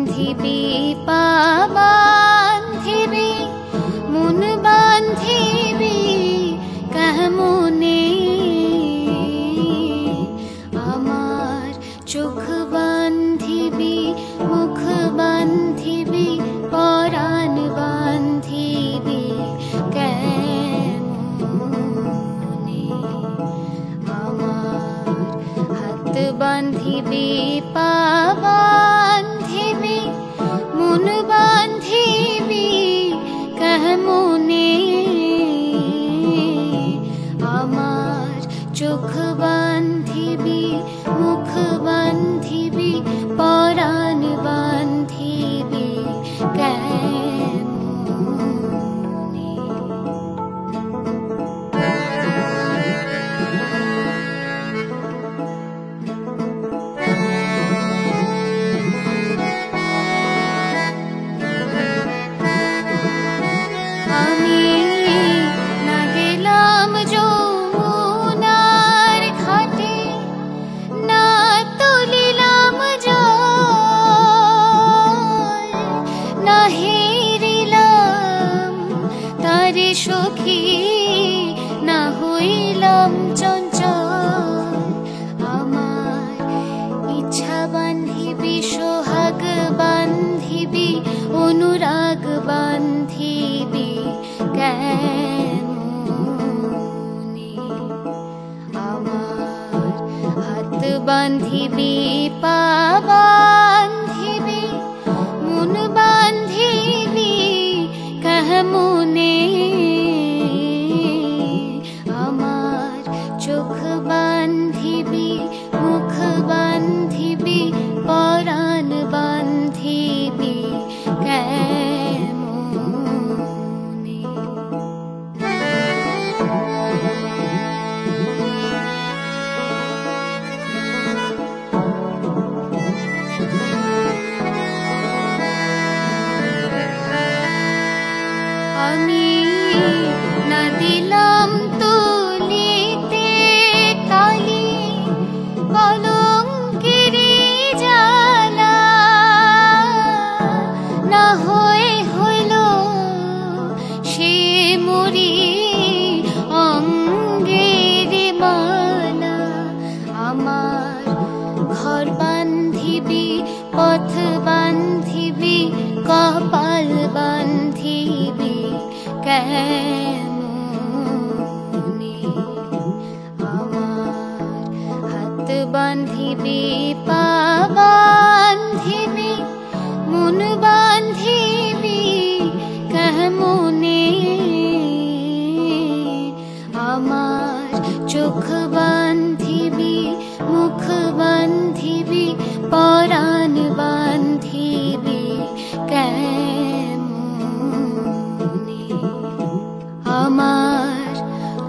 বান্ধিবি পা বান্ধিবি মন বান্ধিবি কেমনে আমার চোখ বান্ধিবি মুখ বান্ধিবি পরাণ বান্ধিবি কেমনে আমার হাত বান্ধিবি পা বান্ধিবি মন বান্ধিবি কেমনে আমার চোখ বান্ধিবি মুখ বান্ধিবি পরাণ বান্ধিবি কেমনে আমি না গেলাম যমুনার ঘাটে না তুলিলাম জল না হেরিলাম তারে সখী না হইলাম চঞ্চল আমার ইচ্ছা বান্ধিবি সোহাগ বান্ধিবি অনুরাগ বান্ধিবি কেমনে আমার হাত বান্ধিবি পা বান্ধিবি মন বান্ধিবি কেমনে আমার চোখ বান্ধিবি মুখ বান্ধিবি পরাণ বান্ধিবি কেমনে আমি না দিলাম তুলিতে কালি কলঙ্কের জ্বালা না হয়ে হইল সে মরি অঙ্গের মালা আমার ঘর বান্ধিবি পথ বান্ধিবি কপাল বান্ধিবি কেমনে আমার হাত বান্ধিবি পা বান্ধিবি মন বান্ধিবি কেমনে আমার চোখ বান্ধিবি মুখ বান্ধিবি পরাণ বান্ধিবি কেমনে আমার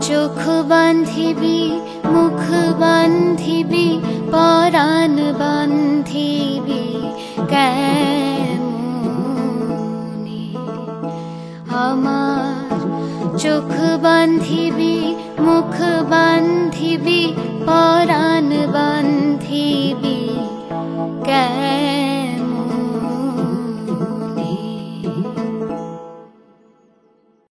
চোখ বান্ধিবি মুখ বান্ধিবি পরাণ বান্ধিবি কেমনে আমার চোখ বান্ধিবি মুখ বান্ধিবি পরাণ বান্ধিবি কেমনে।